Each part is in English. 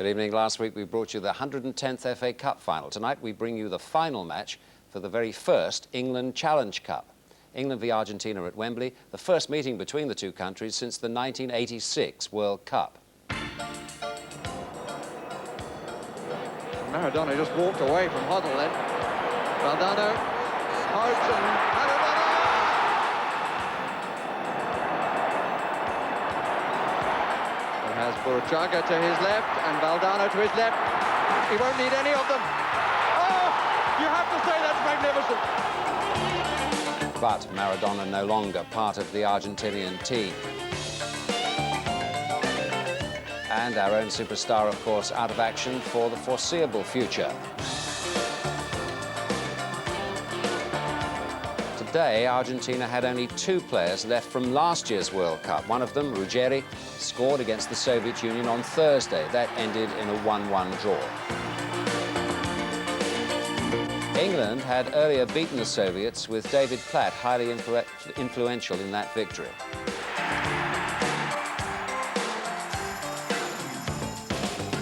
Good evening. Last week we brought you the 110th FA Cup final. Tonight we bring you the final match for the very first England Challenge Cup. England v Argentina at Wembley, the first meeting between the two countries since the 1986 World Cup. Maradona just walked away from Huddle then. Valdano, hopes and Maradona! He has Burruchaga to his left and Valdano to his left. He won't need any of them. Oh, you have to say that's magnificent. But Maradona no longer part of the Argentinian team. And our own superstar, of course, out of action for the foreseeable future. Today, Argentina had only two players left from last year's World Cup. One of them, Ruggeri, scored against the Soviet Union on Thursday. That ended in a 1-1 draw. England had earlier beaten the Soviets with David Platt highly influential in that victory.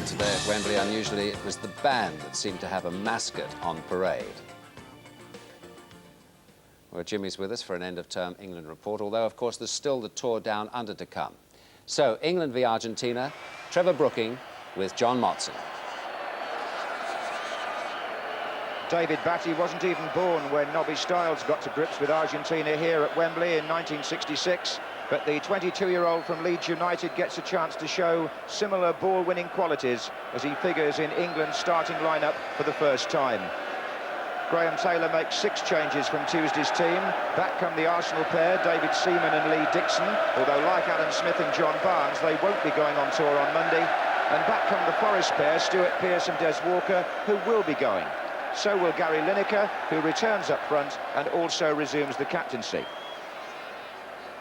Today at Wembley, unusually, it was the band that seemed to have a mascot on parade. Well, Jimmy's with us for an end-of-term England report, although, of course, there's still the tour down under to come. So, England v Argentina, Trevor Brooking with John Motson. David Batty wasn't even born when Nobby Stiles got to grips with Argentina here at Wembley in 1966. But the 22-year-old from Leeds United gets a chance to show similar ball-winning qualities as he figures in England's starting lineup for the first time. Graham Taylor makes 6 changes from Tuesday's team. Back come the Arsenal pair, David Seaman and Lee Dixon, although like Alan Smith and John Barnes, they won't be going on tour on Monday. And back come the Forest pair, Stuart Pearce and Des Walker, who will be going. So will Gary Lineker, who returns up front and also resumes the captaincy.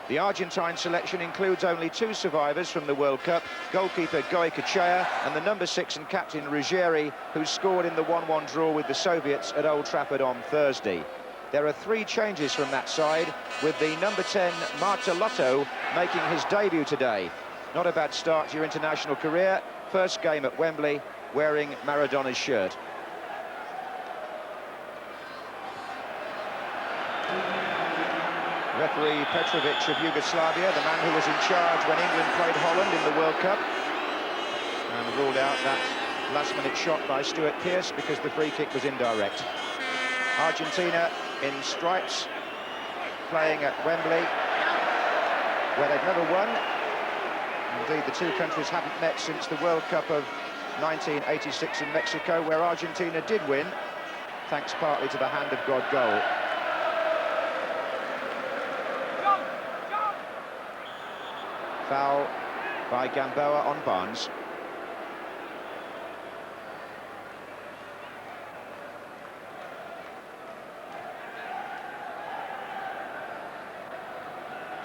The Argentine selection includes only 2 survivors from the World Cup, goalkeeper Goycochea and the number 6 and captain Ruggeri, who scored in the 1-1 draw with the Soviets at Old Trafford on Thursday. There are 3 changes from that side, with the number 10 Martelotto making his debut today. Not a bad start to your international career. First game at Wembley, wearing Maradona's shirt. Referee Petrovic of Yugoslavia, the man who was in charge when England played Holland in the World Cup, and ruled out that last-minute shot by Stuart Pearce because the free kick was indirect. Argentina in stripes, playing at Wembley, where they've never won. Indeed, the two countries haven't met since the World Cup of 1986 in Mexico, where Argentina did win, thanks partly to the hand of God goal. Foul by Gamboa on Barnes.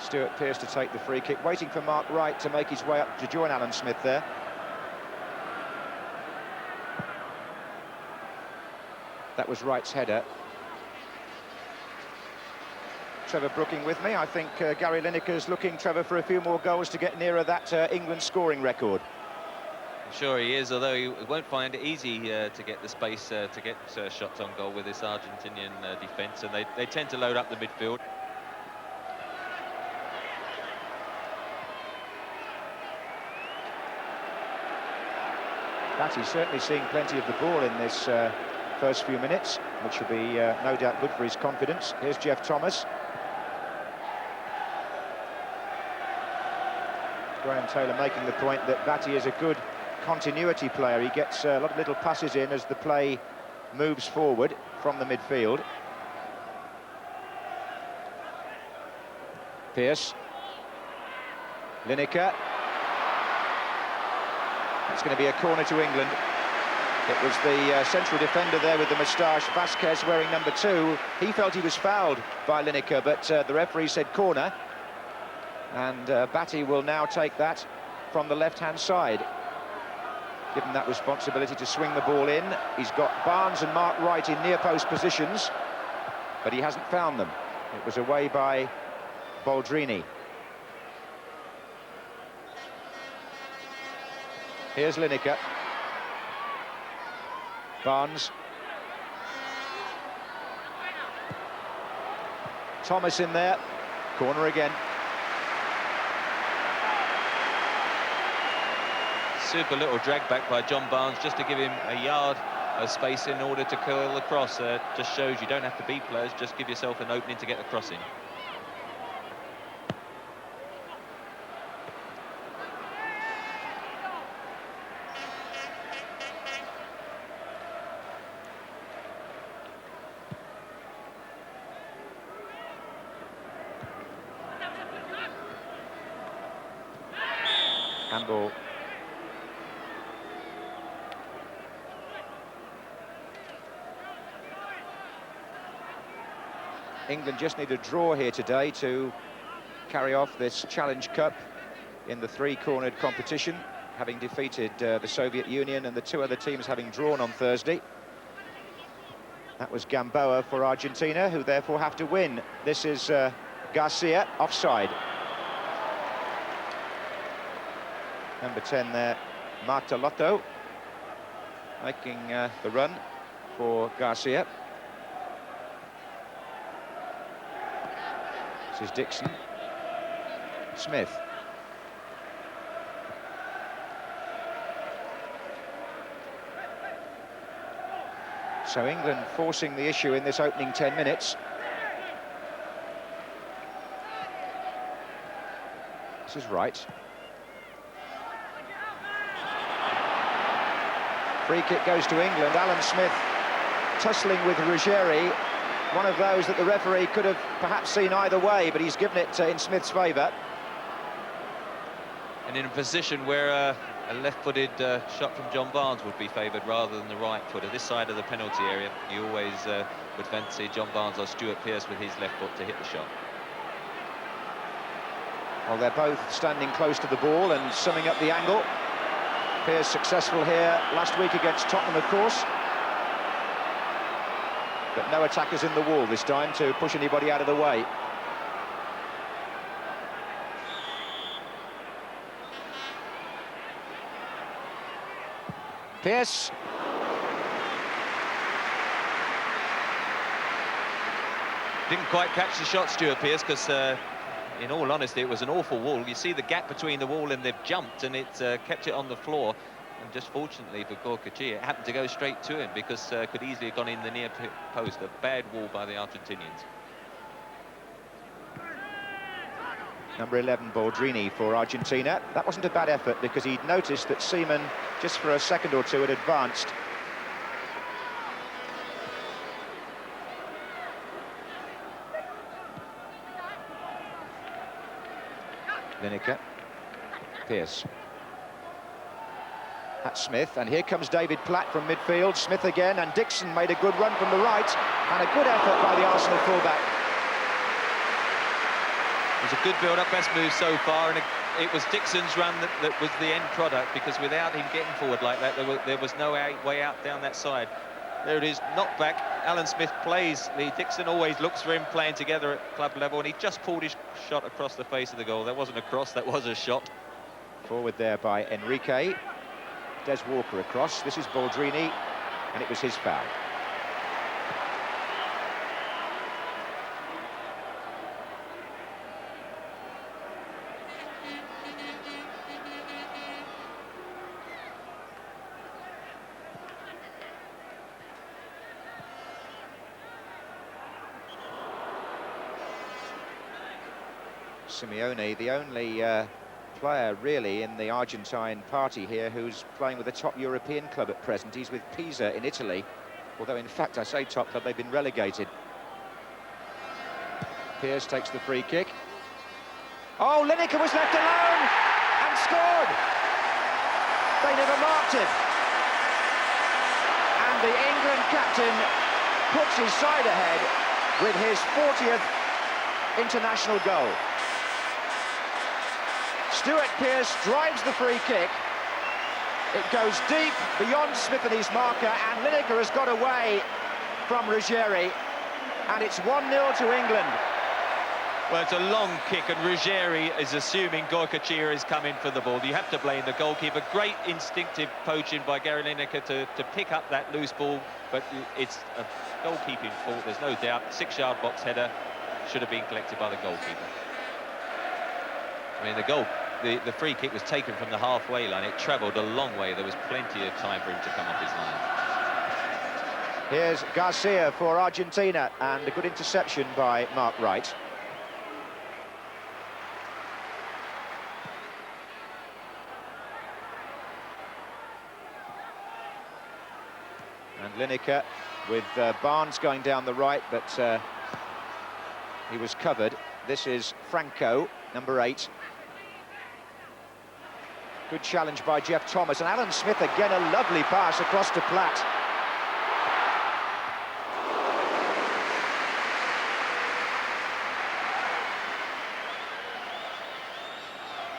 Stuart Pearce to take the free kick, waiting for Mark Wright to make his way up to join Alan Smith there. That was Wright's header. Trevor Brooking with me. I think Gary Lineker's looking, Trevor, for a few more goals to get nearer that England scoring record. I'm sure he is, although he won't find it easy to get the space to get shots on goal with this Argentinian defence, and they tend to load up the midfield. Batty's certainly seeing plenty of the ball in this first few minutes, which will be no doubt good for his confidence. Here's Jeff Thomas. Graham Taylor making the point that Batty is a good continuity player. He gets a lot of little passes in as the play moves forward from the midfield. Pearce. Lineker. It's going to be a corner to England. It was the central defender there with the moustache, Vasquez, wearing number 2. He felt he was fouled by Lineker, but the referee said corner. And Batty will now take that from the left-hand side. Given that responsibility to swing the ball in, he's got Barnes and Mark Wright in near-post positions, but he hasn't found them. It was away by Boldrini. Here's Lineker. Barnes. Thomas in there. Corner again. Super little drag back by John Barnes just to give him a yard of space in order to curl the cross. Just shows you don't have to beat players, just give yourself an opening to get the cross in. Handball. England just need a draw here today to carry off this Challenge Cup in the three-cornered competition, having defeated the Soviet Union and the two other teams having drawn on Thursday. That was Gamboa for Argentina, who therefore have to win. This is Garcia, offside. Number 10 there, Martelotto, making the run for Garcia. This is Dixon. Smith. So England forcing the issue in this opening 10 minutes. This is Wright. Free kick goes to England. Alan Smith tussling with Ruggieri. One of those that the referee could have perhaps seen either way, but he's given it in Smith's favour. And in a position where a left-footed shot from John Barnes would be favoured rather than the right-footer. This side of the penalty area, you always would fancy John Barnes or Stuart Pearce with his left foot to hit the shot. Well, they're both standing close to the ball and summing up the angle. Pearce successful here last week against Tottenham, of course. But no attackers in the wall this time to push anybody out of the way. Pearce. Didn't quite catch the shot, Stuart Pearce, because in all honesty, it was an awful wall. You see the gap between the wall and they've jumped, and it kept it on the floor. And just fortunately for Gorkachi, it happened to go straight to him because could easily have gone in the near post. A bad wall by the Argentinians. Number 11, Baldrini for Argentina. That wasn't a bad effort because he'd noticed that Seaman, just for a second or two, had advanced. Lineker. Pearce. That's Smith, and here comes David Platt from midfield. Smith again, and Dixon made a good run from the right, and a good effort by the Arsenal fullback. It was a good build-up, best move so far, and it was Dixon's run that was the end product, because without him getting forward like that, there was no way out down that side. There it is, knocked back. Alan Smith plays. Dixon always looks for him playing together at club level, and he just pulled his shot across the face of the goal. That wasn't a cross, that was a shot. Forward there by Enrique. Des Walker across. This is Baldrini, and it was his foul. Simeone, the only player really in the Argentine party here who's playing with a top European club at present. He's with Pisa in Italy, although in fact I say top club, they've been relegated. Pearce takes the free kick. Oh, Lineker was left alone and scored. They never marked him. And the England captain puts his side ahead with his 40th international goal. Stuart Pearce drives the free kick. It goes deep beyond Smith and his marker, and Lineker has got away from Ruggieri, and it's 1-0 to England. Well, it's a long kick, and Ruggieri is assuming Goycochea is coming for the ball. You have to blame the goalkeeper. Great instinctive poaching by Gary Lineker to pick up that loose ball, but it's a goalkeeping fault, there's no doubt. 6-yard box header should have been collected by the goalkeeper. I mean, the free kick was taken from the halfway line. It travelled a long way. There was plenty of time for him to come off his line. Here's Garcia for Argentina, and a good interception by Mark Wright. And Lineker with Barnes going down the right, but he was covered. This is Franco, number 8. Good challenge by Jeff Thomas, and Alan Smith again, a lovely pass across to Platt.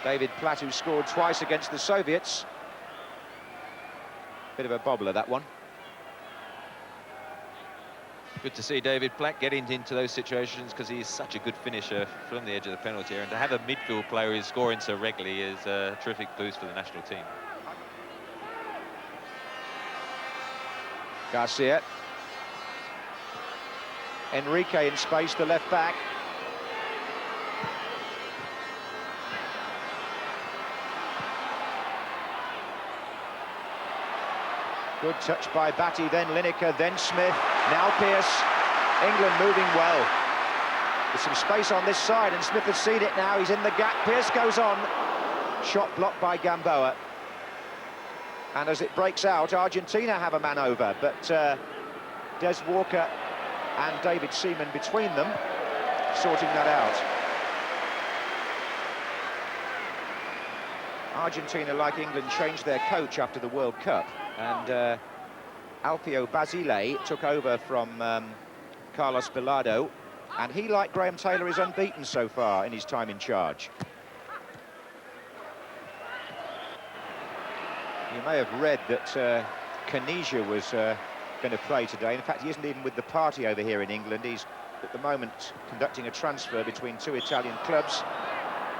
David Platt, who scored twice against the Soviets. Bit of a bobbler, that one. Good to see David Platt getting into those situations, because he is such a good finisher from the edge of the penalty area, and to have a midfield player who's scoring so regularly is a terrific boost for the national team. Garcia. Enrique in space, the left back. Good touch by Batty, then Lineker, then Smith, now Pearce. England moving well. There's some space on this side, and Smith has seen it now. He's in the gap. Pearce goes on. Shot blocked by Gamboa. And as it breaks out, Argentina have a man over, but Des Walker and David Seaman between them sorting that out. Argentina, like England, changed their coach after the World Cup, and Alpio Basile took over from Carlos Bilardo, and he, like Graham Taylor, is unbeaten so far in his time in charge. You may have read that Caniggia was going to play today. In fact, he isn't even with the party over here in England. He's at the moment conducting a transfer between 2 Italian clubs,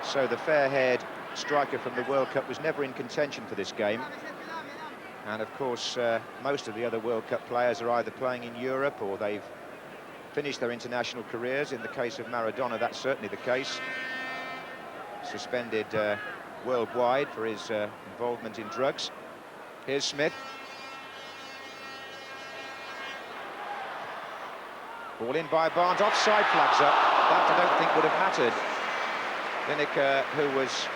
so the fair-haired striker from the World Cup was never in contention for this game. And of course, most of the other World Cup players are either playing in Europe or they've finished their international careers. In the case of Maradona, that's certainly the case. Suspended worldwide for his involvement in drugs. Here's Smith. Ball in by Barnes, offside, flags up. That I don't think would have mattered. Lineker, who was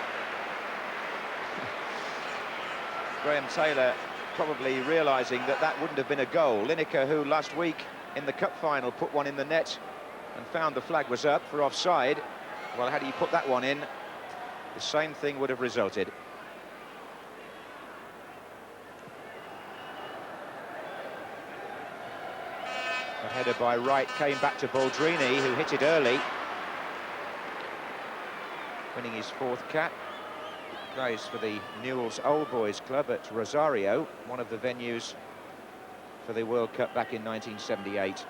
Graham Taylor probably realising that that wouldn't have been a goal. Lineker, who last week in the cup final put one in the net and found the flag was up for offside. Well, had he put that one in, the same thing would have resulted. A header by Wright came back to Baldrini, who hit it early, winning his 4th cap. Plays for the Newell's Old Boys Club at Rosario, one of the venues for the World Cup back in 1978.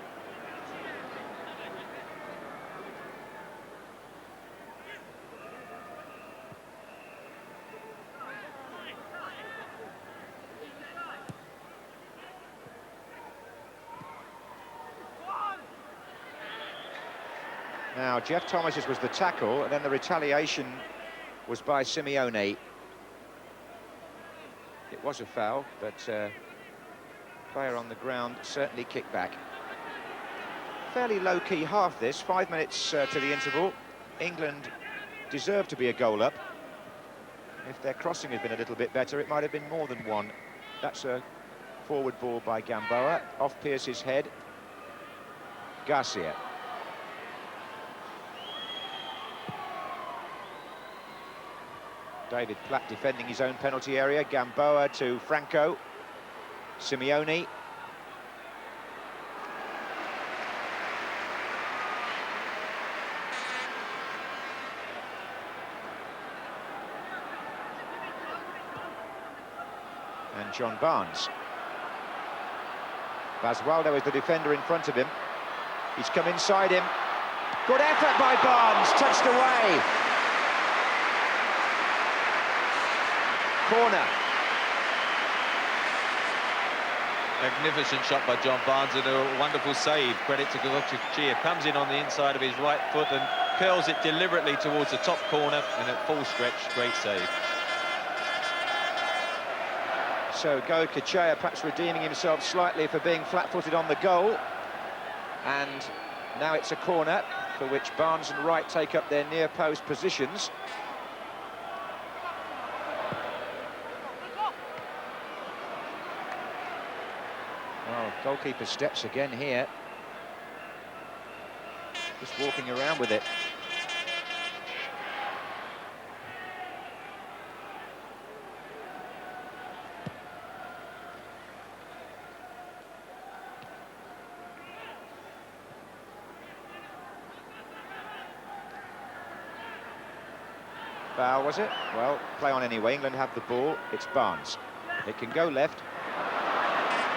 Now, Jeff Thomas's was the tackle, and then the retaliation was by Simeone. It was a foul, but player on the ground certainly kicked back. Fairly low-key half this, 5 minutes to the interval. England deserved to be a goal up. If their crossing had been a little bit better, it might have been more than one. That's a forward ball by Gamboa, off Pearce's head. Garcia. David Platt defending his own penalty area. Gamboa to Franco. Simeone. And John Barnes. Basualdo is the defender in front of him. He's come inside him. Good effort by Barnes, touched away. Corner. Magnificent shot by John Barnes and a wonderful save. Credit to Goicoechea. Comes in on the inside of his right foot and curls it deliberately towards the top corner, and at full stretch, great save. So Goicoechea perhaps redeeming himself slightly for being flat-footed on the goal. And now it's a corner for which Barnes and Wright take up their near post positions. Well, goalkeeper steps again here. Just walking around with it. Foul, was it? Well, play on anyway. England have the ball. It's Barnes. It can go left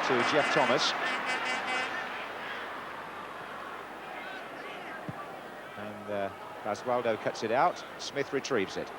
to Jeff Thomas. And Basualdo cuts it out. Smith retrieves it.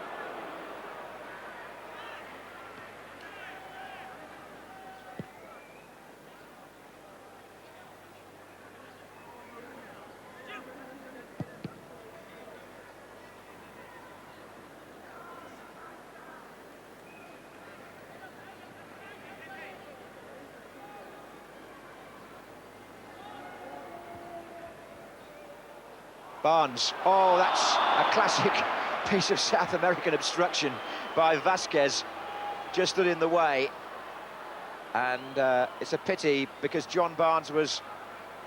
Barnes. Oh, that's a classic piece of South American obstruction by Vasquez. Just stood in the way. And it's a pity because John Barnes was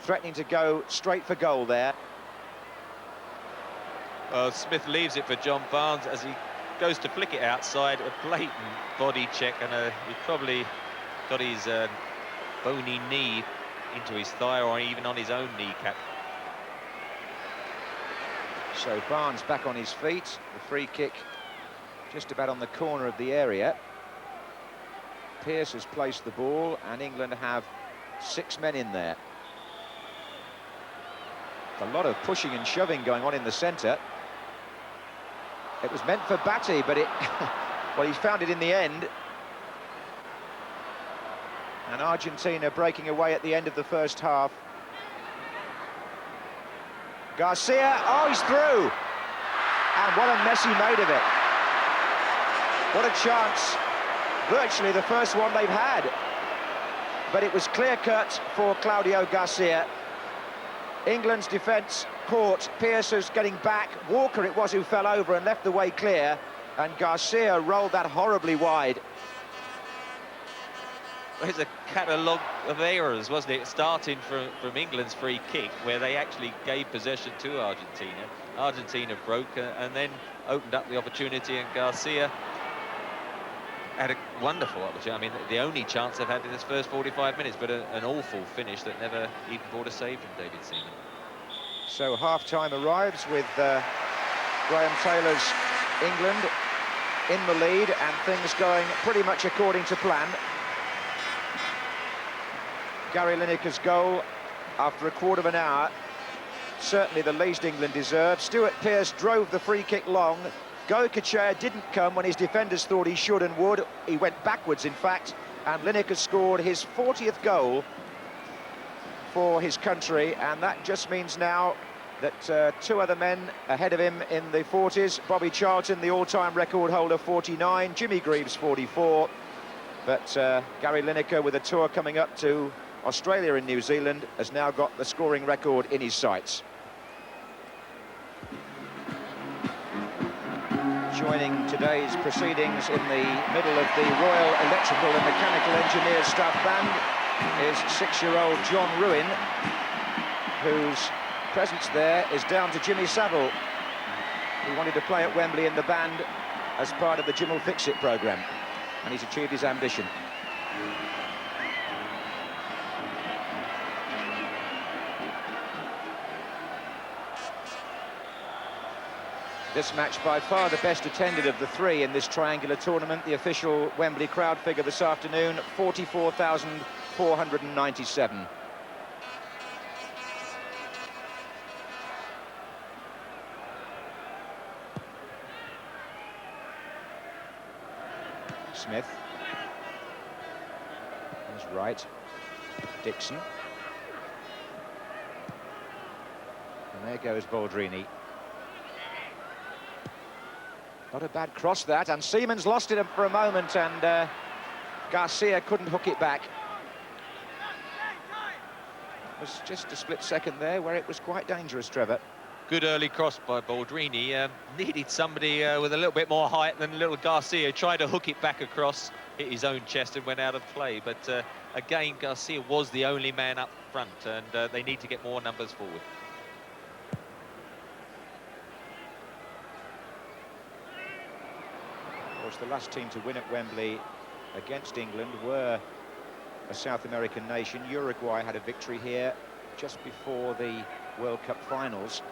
threatening to go straight for goal there. Well, Smith leaves it for John Barnes as he goes to flick it outside. A blatant body check, and he probably got his bony knee into his thigh or even on his own kneecap. So Barnes back on his feet. The free kick just about on the corner of the area. Pearce has placed the ball, and England have 6 men in there. A lot of pushing and shoving going on in the centre. It was meant for Batty, but well, he's found it in the end. And Argentina breaking away at the end of the first half. Garcia, oh, he's through! And what a mess he made of it. What a chance. Virtually the first one they've had. But it was clear-cut for Claudio Garcia. England's defence caught. Pearce is getting back. Walker it was who fell over and left the way clear. And Garcia rolled that horribly wide. There's a catalogue of errors, wasn't it? Starting from England's free kick, where they actually gave possession to Argentina. Argentina broke and then opened up the opportunity, and Garcia had a wonderful opportunity. I mean, the only chance they've had in this first 45 minutes, but an awful finish that never even brought a save from David Seaman. So half-time arrives with Graham Taylor's England in the lead, and things going pretty much according to plan. Gary Lineker's goal after a quarter of an hour, certainly the least England deserved. Stuart Pearce drove the free kick long. Goicoechea didn't come when his defenders thought he should and would. He went backwards, in fact, and Lineker scored his 40th goal for his country, and that just means now that 2 other men ahead of him in the 40s. Bobby Charlton, the all-time record holder, 49. Jimmy Greaves, 44. But Gary Lineker, with a tour coming up to Australia and New Zealand, has now got the scoring record in his sights. Joining today's proceedings in the middle of the Royal Electrical and Mechanical Engineers staff band is 6-year-old John Ruin, whose presence there is down to Jimmy Savile, who wanted to play at Wembley in the band as part of the Jim will Fix It programme, and he's achieved his ambition. This match by far the best attended of the 3 in this triangular tournament. The official Wembley crowd figure this afternoon, 44,497. Smith. He's right. Dixon. And there goes Baldrini. Not a bad cross, that, and Seaman's lost it for a moment, and Garcia couldn't hook it back. It was just a split second there where it was quite dangerous, Trevor. Good early cross by Baldrini. Needed somebody with a little bit more height than little Garcia. Tried to hook it back across, hit his own chest and went out of play. But again, Garcia was the only man up front, and they need to get more numbers forward. Of course, the last team to win at Wembley against England were a South American nation. Uruguay had a victory here just before the World Cup finals.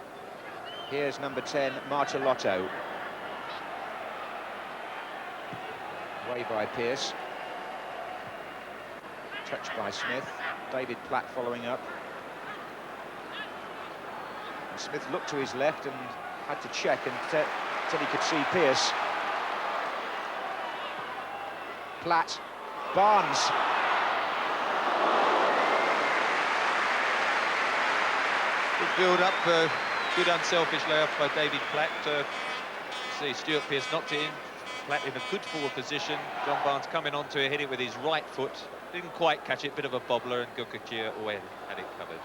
Here's number 10, Martelotto. Away by Pearce. Touched by Smith. David Platt following up. And Smith looked to his left and had to check until he could see Pearce. Platt. Barnes. Good build-up, good unselfish layup by David Platt. See, Stuart Pearce knocked it in. Platt in a good forward position. John Barnes coming on to it, hit it with his right foot. Didn't quite catch it, bit of a bobbler, and Gokachia away had it covered.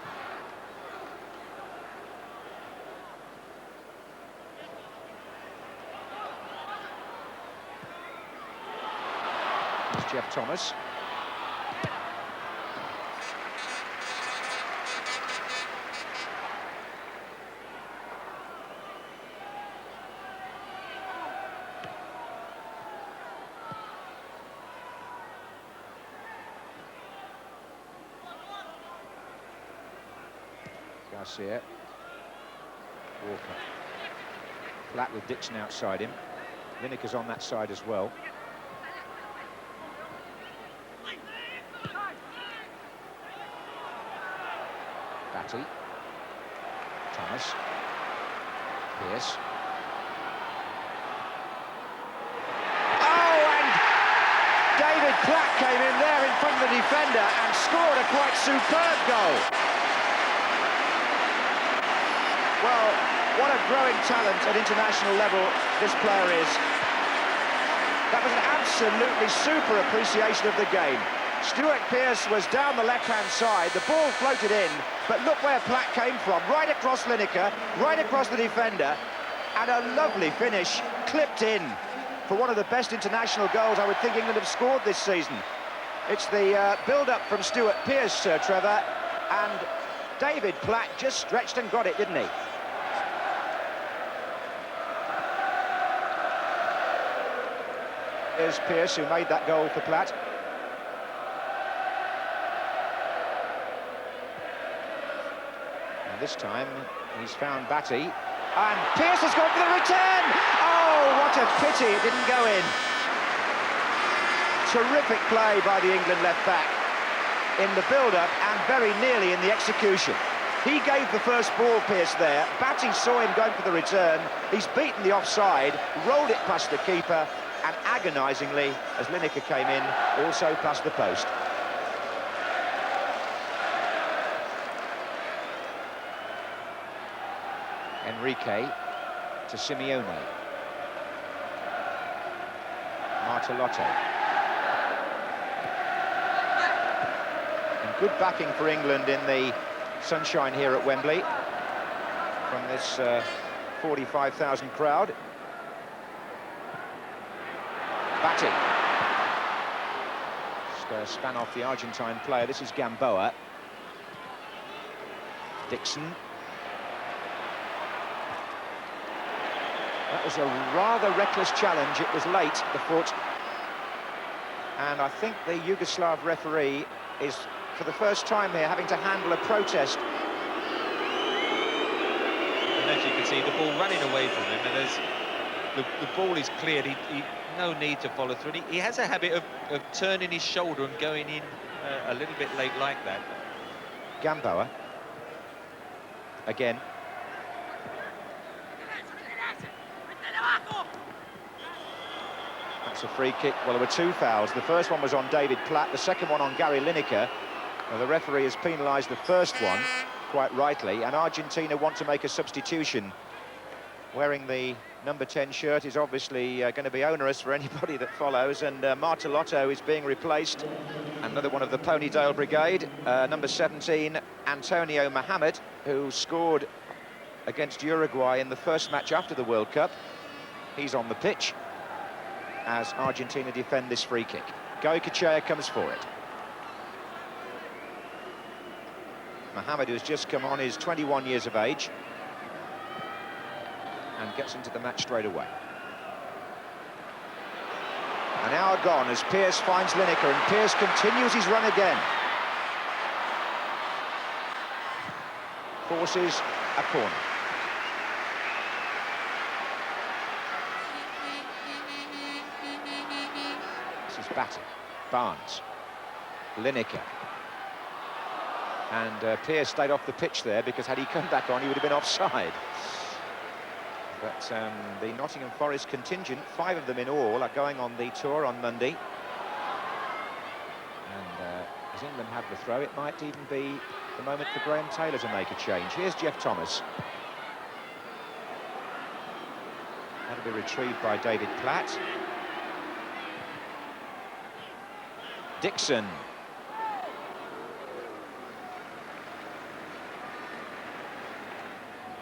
Here's Jeff Thomas. Garcia. Walker. Platt with Dixon outside him. Lineker's on that side as well. Batty. Thomas. Pearce. Oh, and David Platt came in there in front of the defender and scored a quite superb goal. Well, what a growing talent at international level this player is. That was an absolutely super appreciation of the game. Stuart Pearce was down the left-hand side, the ball floated in, but look where Platt came from, right across Lineker, right across the defender, and a lovely finish, clipped in for one of the best international goals I would think England have scored this season. It's the build-up from Stuart Pearce, Trevor, and David Platt just stretched and got it, didn't he? Here's Pearce, who made that goal for Platt. And this time, he's found Batty. And Pearce has gone for the return! Oh, what a pity it didn't go in. Terrific play by the England left-back in the build-up and very nearly in the execution. He gave the first ball, Pearce, there. Batty saw him going for the return. He's beaten the offside, rolled it past the keeper, and agonisingly, as Lineker came in, also past the post. Enrique to Simeone. Martelotto. And good backing for England in the sunshine here at Wembley from this 45,000 crowd. Batty. Just span off the Argentine player. This is Gamboa. Dixon. That was a rather reckless challenge. It was late, the foot. And I think the Yugoslav referee is, for the first time here, having to handle a protest. And as you can see, the ball running away from him, and there's the ball is cleared. He no need to follow through. He has a habit of turning his shoulder and going in a little bit late like that. Gamboa. Again. It's a free kick. Well, there were two fouls. The first one was on David Platt, the second one on Gary Lineker. Now, the referee has penalised the first one, quite rightly, and Argentina want to make a substitution. Wearing the number 10 shirt is obviously going to be onerous for anybody that follows, and Martelotto is being replaced. Another one of the Ponydale Brigade, number 17, Antonio Mohamed, who scored against Uruguay in the first match after the World Cup. He's on the pitch as Argentina defend this free kick. Goycochea comes for it. Mohamed, who's just come on, is 21 years of age and gets into the match straight away. An hour gone as Pearce finds Lineker, and Pearce continues his run again. Forces a corner. This is Batty, Barnes, Lineker. And Pearce stayed off the pitch there, because had he come back on, he would have been offside. But the Nottingham Forest contingent, 5 of them in all, are going on the tour on Monday. And as England have the throw, it might even be the moment for Graham Taylor to make a change. Here's Jeff Thomas. That'll be retrieved by David Platt. Dixon.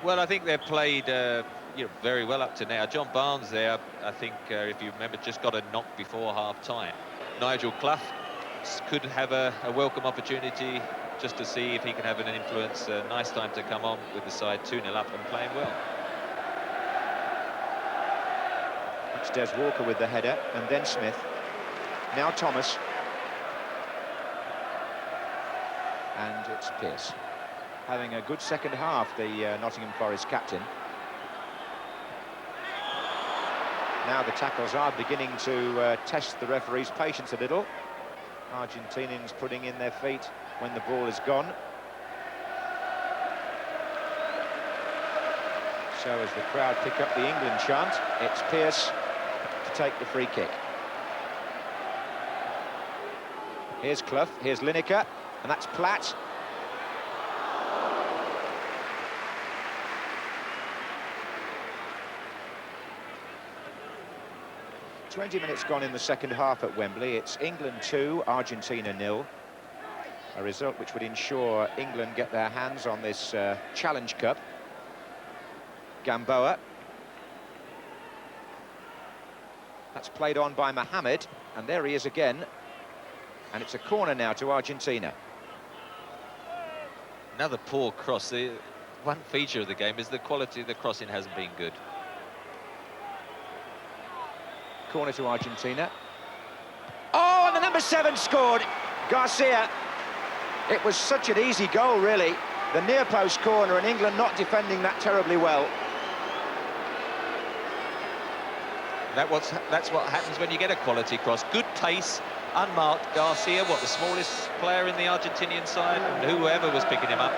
Well, I think they've played very well up to now. John Barnes there, I think, if you remember, just got a knock before half-time. Nigel Clough could have a welcome opportunity just to see if he can have an influence. Nice time to come on with the side 2-0 up and playing well. It's Des Walker with the header, and then Smith. Now Thomas. And it's Pearce. Having a good second half, the Nottingham Forest captain. Now the tackles are beginning to test the referee's patience a little. Argentinians putting in their feet when the ball is gone. So as the crowd pick up the England chant, it's Pearce to take the free kick. Here's Clough, here's Lineker, and that's Platt. 20 minutes gone in the second half at Wembley. It's England 2, Argentina 0. A result which would ensure England get their hands on this Challenge Cup. Gamboa. That's played on by Mohamed, and there he is again. And it's a corner now to Argentina. Another poor cross. The one feature of the game is the quality of the crossing hasn't been good. Corner to Argentina. Oh, and the number 7 scored. Garcia. It was such an easy goal, really. The near post corner, and England not defending that terribly well. That's what happens when you get a quality cross. Good pace, unmarked. Garcia, the smallest player in the Argentinian side, and whoever was picking him up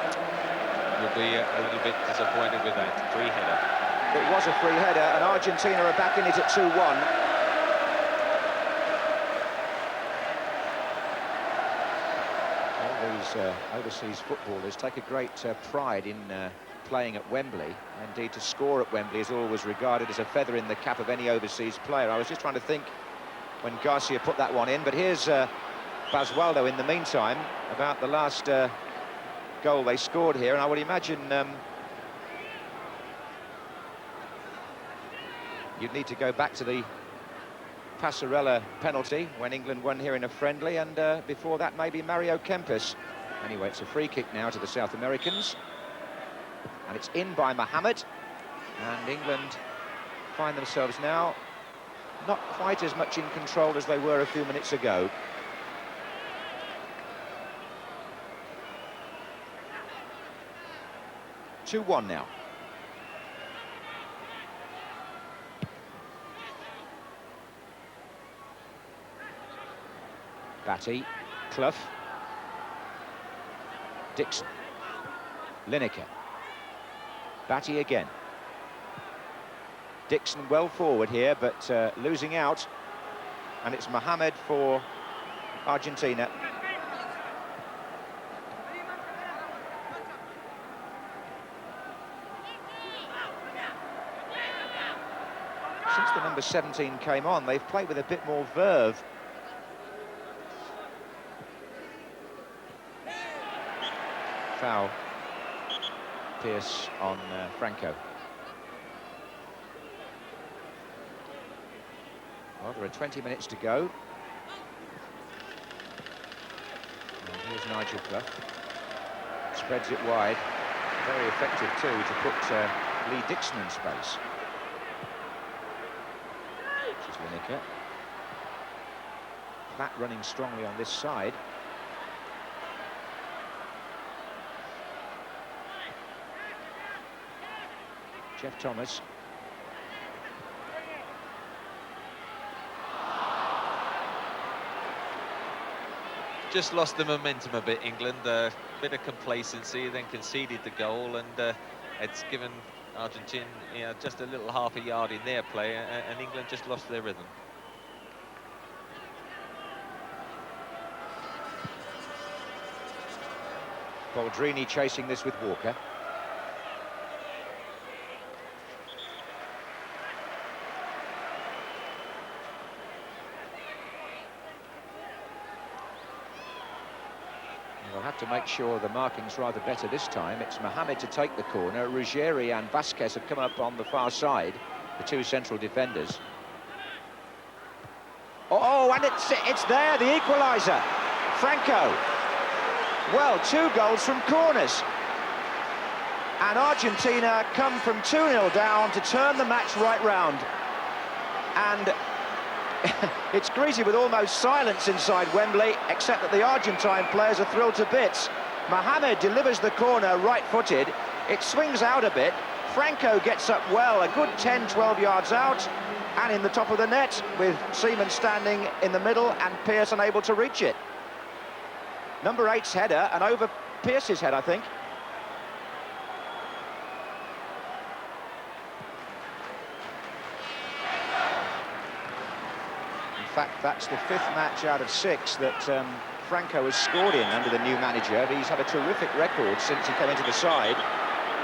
will be a little bit disappointed with that free header. It was a free header, and Argentina are back in it at 2-1. Overseas footballers take a great pride in playing at Wembley. Indeed, to score at Wembley is always regarded as a feather in the cap of any overseas player. I was just trying to think when Garcia put that one in, but here's Basualdo in the meantime about the last goal they scored here, and I would imagine you'd need to go back to the Passarella penalty when England won here in a friendly, and before that maybe Mario Kempes. Anyway, it's a free kick now to the South Americans, and it's in by Mohamed, and England find themselves now not quite as much in control as they were a few minutes ago. Two 2-1 now. Batty, Clough, Dixon, Lineker, Batty again. Dixon well forward here, but losing out and it's Mohamed for Argentina. Since the number 17 came on, they've played with a bit more verve. Foul. Pearce on Franco. Well, there are 20 minutes to go. And here's Nigel Clough. Spreads it wide. Very effective, too, to put Lee Dixon in space. This is Lineker. Platt running strongly on this side. Jeff Thomas. Just lost the momentum a bit, England. A bit of complacency, then conceded the goal, and it's given Argentina, just a little half a yard in their play, and England just lost their rhythm. Baldrini chasing this with Walker. They'll have to make sure the marking's rather better this time. It's Mohamed to take the corner. Ruggieri and Vasquez have come up on the far side, the two central defenders. Oh, and it's there, the equaliser. Franco. Well, 2 goals from corners. And Argentina come from 2-0 down to turn the match right round. And it's greasy with almost silence inside Wembley, except that the Argentine players are thrilled to bits. Mohamed delivers the corner right-footed. It swings out a bit. Franco gets up well, a good 10-12 yards out, and in the top of the net, with Seaman standing in the middle and Pearce unable to reach it. Number 8's header, and over Pearce's head, I think. In fact, that's the 5th match out of 6 that Franco has scored in under the new manager. He's had a terrific record since he came into the side.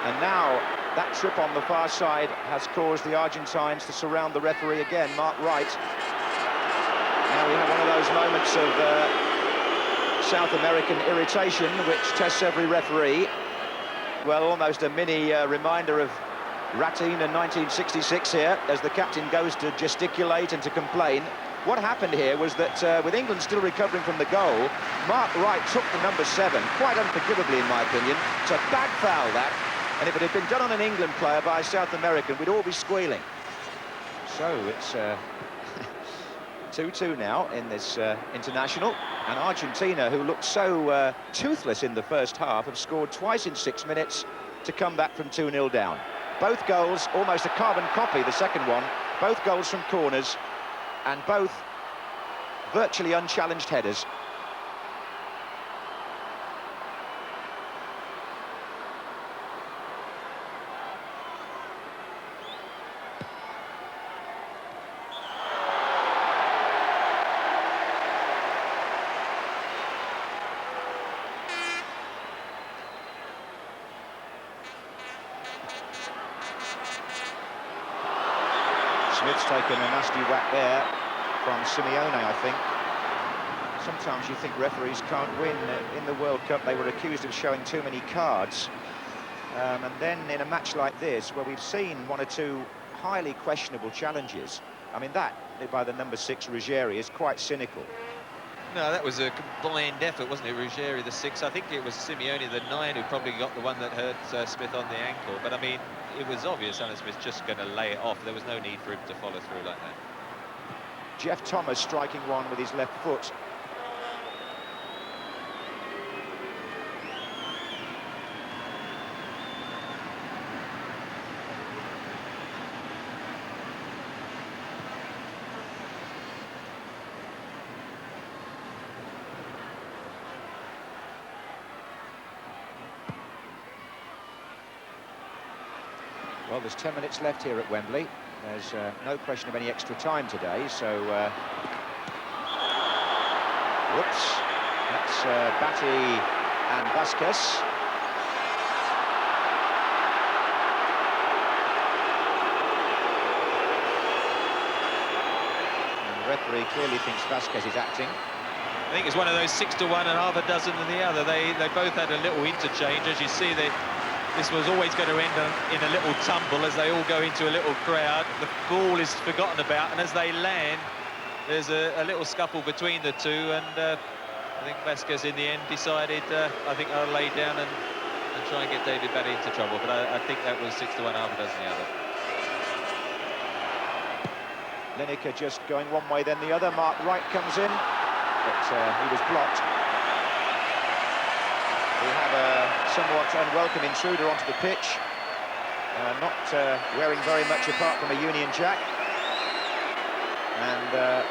And now that trip on the far side has caused the Argentines to surround the referee again, Mark Wright. Now we have one of those moments of South American irritation which tests every referee. Well, almost a mini reminder of Ratin in 1966 here, as the captain goes to gesticulate and to complain. What happened here was that with England still recovering from the goal, Mark Wright took the number 7, quite unforgivably in my opinion. It's a bad foul, that, and if it had been done on an England player by a South American, we'd all be squealing. So it's 2-2 now in this international, and Argentina, who looked so toothless in the first half, have scored twice in 6 minutes to come back from 2-0 down. Both goals, almost a carbon copy, the second one, both goals from corners, and both virtually unchallenged headers. Smith's taken a nasty whack there from Simeone, I think. Sometimes you think referees can't win. In the World Cup, they were accused of showing too many cards. And then in a match like this, where we've seen 1 or 2 highly questionable challenges, I mean, that, by the number 6, Ruggieri, is quite cynical. No, that was a combined effort, wasn't it? Ruggieri, the 6. I think it was Simeone, the 9, who probably got the one that hurt Smith on the ankle. But, I mean, it was obvious Alan Smith's just going to lay it off. There was no need for him to follow through like that. Jeff Thomas striking one with his left foot. Well, there's 10 minutes left here at Wembley. There's no question of any extra time today, so Whoops. That's Batty and Vasquez. And the referee clearly thinks Vasquez is acting. I think it's one of those 6 to 1 and half a dozen than the other. They both had a little interchange. As you see, this was always going to end in a little tumble as they all go into a little crowd. The ball is forgotten about, and as they land, there's a little scuffle between the two, and I think Vasquez in the end decided, I think I'll lay down and try and get David Batty into trouble, but I think that was 6 to 1, half a dozen the other. Lineker just going one way, then the other. Mark Wright comes in, but he was blocked. We have a somewhat unwelcome intruder onto the pitch, not wearing very much apart from a Union Jack. And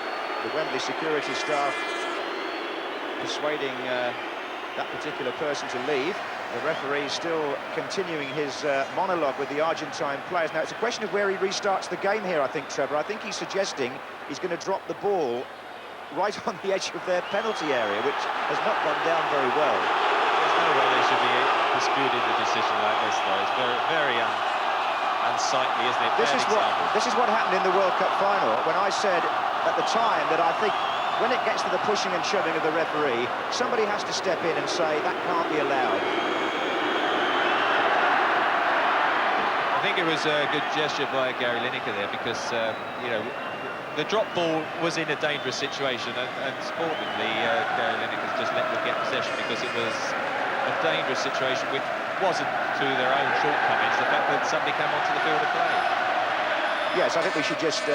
the Wembley security staff persuading that particular person to leave. The referee still continuing his monologue with the Argentine players. Now, it's a question of where he restarts the game here, I think, Trevor. I think he's suggesting he's going to drop the ball right on the edge of their penalty area, which has not gone down very well. There's no way they should be disputing a decision like this, though. It's very unsightly, isn't it? This is what happened in the World Cup final, when I said at the time that I think when it gets to the pushing and shoving of the referee, somebody has to step in and say that can't be allowed. I think it was a good gesture by Gary Lineker there, because you know, the drop ball was in a dangerous situation, and sportively Gary Lineker's just let them get possession because it was a dangerous situation, which wasn't to their own shortcomings, the fact that somebody came onto the field of play. Yes, I think we should just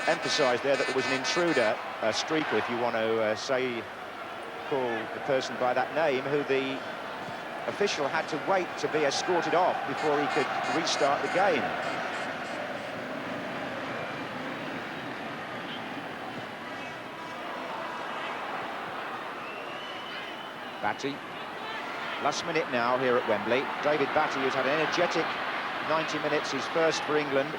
emphasise there that there was an intruder, a streaker, if you want to call the person by that name, who the official had to wait to be escorted off before he could restart the game. Batty. Last minute now here at Wembley. David Batty, who's had an energetic 90 minutes, his first for England.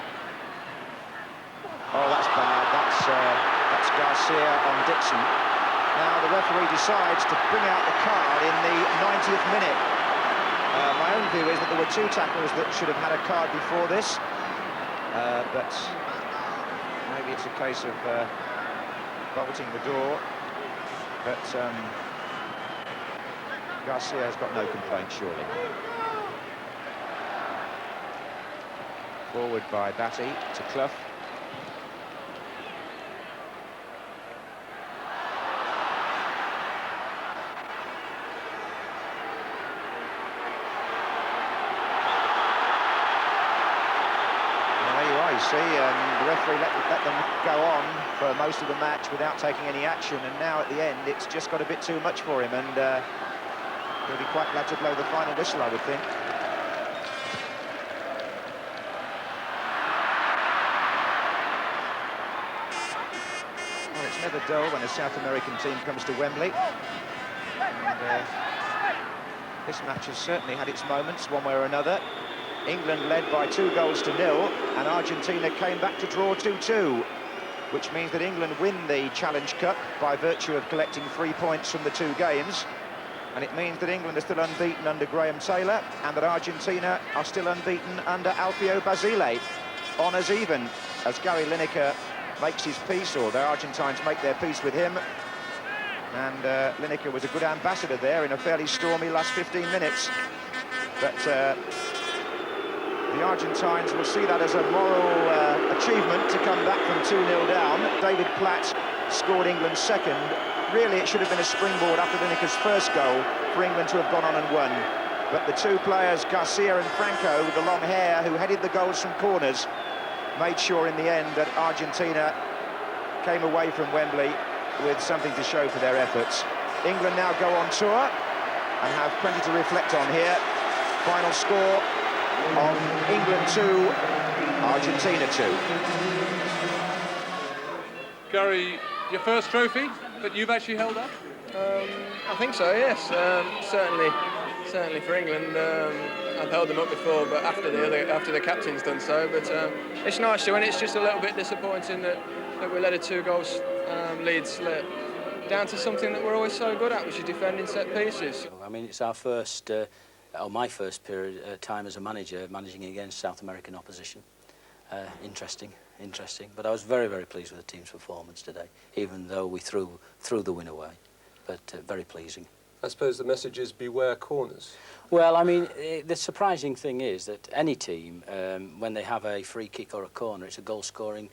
Oh, that's bad. That's Garcia on Dixon. Now the referee decides to bring out the card in the 90th minute. My own view is that there were two tacklers that should have had a card before this, but maybe it's a case of bolting the door. But Garcia has got no complaint, surely. Forward by Batty to Clough. See, the referee let them go on for most of the match without taking any action, and now at the end it's just got a bit too much for him, and he'll be quite glad to blow the final whistle, I would think. Well, it's never dull when a South American team comes to Wembley, and this match has certainly had its moments one way or another. England led by 2-0, and Argentina came back to draw 2-2, which means that England win the Challenge Cup by virtue of collecting 3 points from the 2 games, and it means that England are still unbeaten under Graham Taylor, and that Argentina are still unbeaten under Alfio Basile. Honours even, as Gary Lineker makes his peace, or the Argentines make their peace with him, and Lineker was a good ambassador there in a fairly stormy last 15 minutes, but the Argentines will see that as a moral achievement to come back from 2-0 down. David Platt scored England's second. Really, it should have been a springboard after Lineker's first goal for England to have gone on and won. But the two players, Garcia and Franco, with the long hair, who headed the goals from corners, made sure in the end that Argentina came away from Wembley with something to show for their efforts. England now go on tour and have plenty to reflect on here. Final score of England 2, Argentina 2. Gary, your first trophy that you've actually held up? I think so, yes. Certainly for England. I've held them up before, but after the captain's done so. But it's nice to win. It's just a little bit disappointing that we let a 2-goal lead slip. down to something that we're always so good at, which is defending set pieces. I mean, it's our first, or my first period time as a manager, managing against South American opposition. Interesting. But I was very, very pleased with the team's performance today, even though we threw the win away. But very pleasing. I suppose the message is beware corners. Well, I mean, the surprising thing is that any team, when they have a free kick or a corner, it's a goal-scoring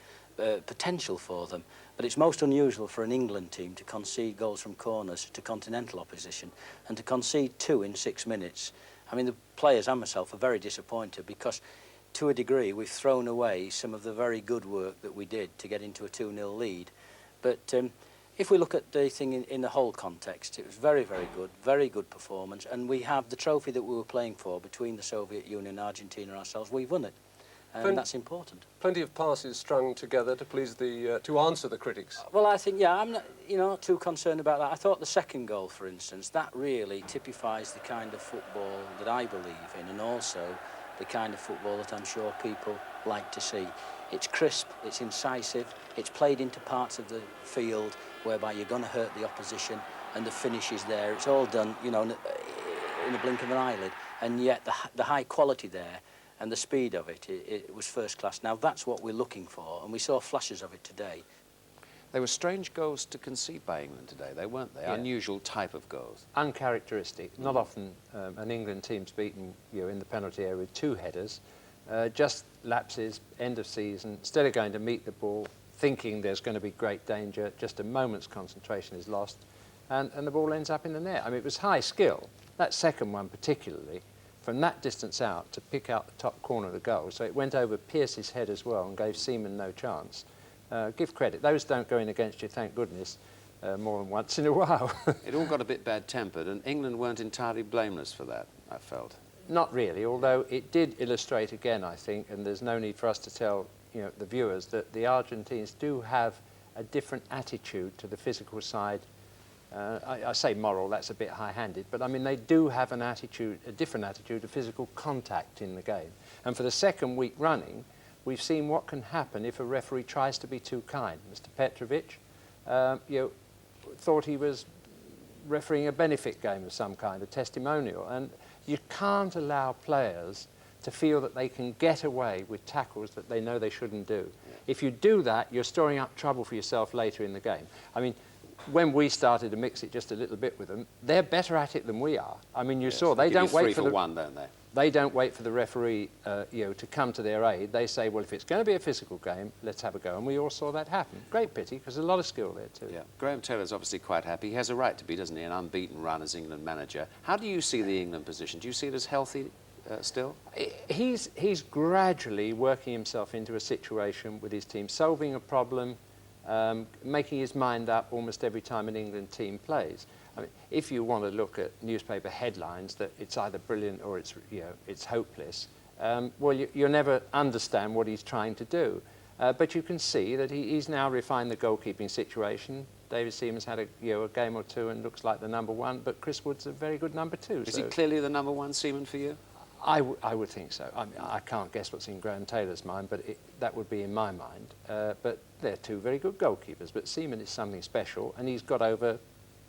potential for them. But it's most unusual for an England team to concede goals from corners to continental opposition, and to concede 2 in 6 minutes. I mean, the players and myself are very disappointed because, to a degree, we've thrown away some of the very good work that we did to get into a 2-0 lead. But if we look at the thing in the whole context, it was very, very good performance, and we have the trophy that we were playing for between the Soviet Union and Argentina ourselves. We've won it, and that's important. Plenty of passes strung together to please to answer the critics. Well, I think, yeah, I'm not too concerned about that. I thought the second goal, for instance, that really typifies the kind of football that I believe in, and also the kind of football that I'm sure people like to see. It's crisp, it's incisive, it's played into parts of the field whereby you're going to hurt the opposition, and the finish is there. It's all done, you know, in the blink of an eyelid, and yet the high quality there and the speed of it was first class. Now that's what we're looking for, and we saw flashes of it today. They were strange goals to concede by England today, though, weren't they? Yeah. Unusual type of goals. Uncharacteristic. Not often an England team's beaten in the penalty area with 2 headers. Just lapses, end of season. Instead of going to meet the ball, thinking there's going to be great danger, just a moment's concentration is lost, and the ball ends up in the net. I mean, it was high skill. That second one particularly, from that distance out to pick out the top corner of the goal. So it went over Pearce's head as well and gave Seaman no chance. Give credit. Those don't go in against you, thank goodness, more than once in a while. It all got a bit bad-tempered, and England weren't entirely blameless for that, I felt. Not really, although it did illustrate again, I think, and there's no need for us to tell the viewers that the Argentines do have a different attitude to the physical side. I say moral, that's a bit high-handed, but I mean they do have an attitude, a different attitude of physical contact in the game. And for the second week running, we've seen what can happen if a referee tries to be too kind. Mr. Petrovic, thought he was refereeing a benefit game of some kind, a testimonial, and you can't allow players to feel that they can get away with tackles that they know they shouldn't do. If you do that, you're storing up trouble for yourself later in the game. I mean, when we started to mix it just a little bit with them, they're better at it than we are. I mean, you saw they don't wait for the 1, don't they? They don't wait for the referee, to come to their aid. They say, well, if it's going to be a physical game, let's have a go. And we all saw that happen. Great pity, because there's a lot of skill there too. Yeah. Graham Taylor's obviously quite happy. He has a right to be, doesn't he? An unbeaten run as England manager. How do you see the England position? Do you see it as healthy still? He's gradually working himself into a situation with his team, solving a problem, making his mind up almost every time an England team plays. I mean, if you want to look at newspaper headlines that it's either brilliant or it's hopeless, well, you'll never understand what he's trying to do. But you can see that he's now refined the goalkeeping situation. David Seaman's had a game or two and looks like the #1, but Chris Wood's a very good #2. Is he clearly the #1 Seaman for you? I would think so. I mean, I can't guess what's in Graham Taylor's mind, but that would be in my mind. But they're 2 very good goalkeepers. But Seaman is something special, and he's got over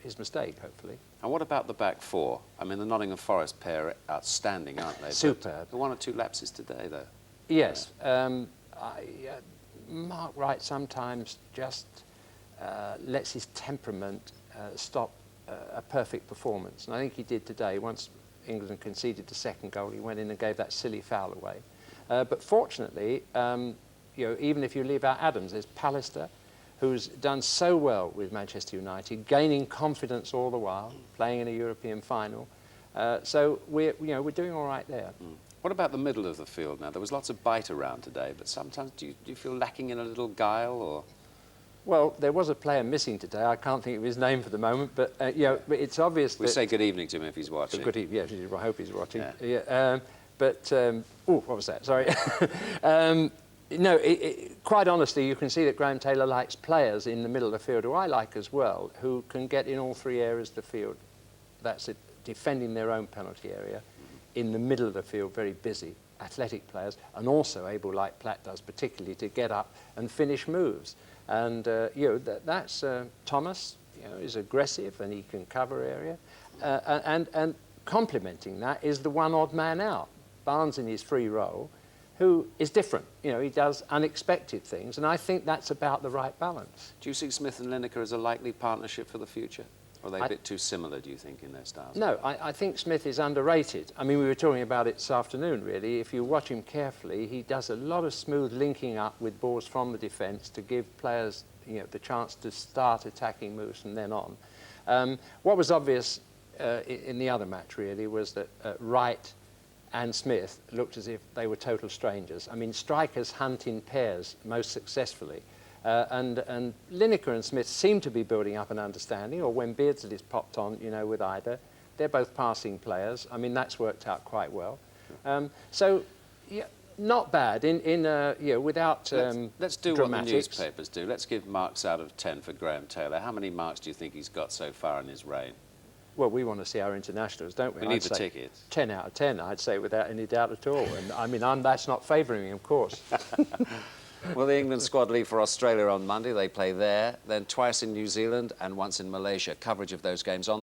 his mistake, hopefully. And what about the back 4? I mean, the Nottingham Forest pair are outstanding, aren't they? Superb. The 1 or 2 lapses today, though. Yes. Mark Wright sometimes just lets his temperament stop a perfect performance. And I think he did today. Once England conceded the second goal, he went in and gave that silly foul away. But fortunately, even if you leave out Adams, there's Pallister, who's done so well with Manchester United, gaining confidence all the while, playing in a European final. So we're doing all right there. What about the middle of the field now? There was lots of bite around today, but sometimes do you feel lacking in a little guile, or? Well, there was a player missing today. I can't think of his name for the moment, but but it's obvious that... We say good evening to him if he's watching. Good evening, yes, I hope he's watching. Yeah. What was that? Sorry. No, quite honestly, you can see that Graham Taylor likes players in the middle of the field, who I like as well, who can get in all 3 areas of the field. That's it, defending their own penalty area, in the middle of the field, very busy, athletic players, and also able, like Platt does particularly, to get up and finish moves. And that's Thomas, you know, is aggressive and he can cover area. And complementing that is the one odd man out, Barnes in his free role, who is different. You know, he does unexpected things, and I think that's about the right balance. Do you see Smith and Lineker as a likely partnership for the future? Or are they a bit too similar, do you think, in their styles? No, I think Smith is underrated. I mean, we were talking about it this afternoon, really. If you watch him carefully, he does a lot of smooth linking up with balls from the defence to give players, you know, the chance to start attacking moves from then on. What was obvious in the other match, really, was that Wright and Smith looked as if they were total strangers. I mean, strikers hunt in pairs most successfully. And Lineker and Smith seem to be building up an understanding, or when Beardsley is popped on, you know, with either. They're both passing players. I mean, that's worked out quite well. So, yeah, not bad you know, without let's do dramatics. what the newspapers do. Let's give marks out of 10 for Graham Taylor. How many marks do you think he's got so far in his reign? Well, we want to see our internationals, don't we? We need the tickets. 10 out of 10, I'd say, without any doubt at all. And I mean, that's not favouring him, of course. Well, the England squad leave for Australia on Monday. They play there, then twice in New Zealand and once in Malaysia. Coverage of those games on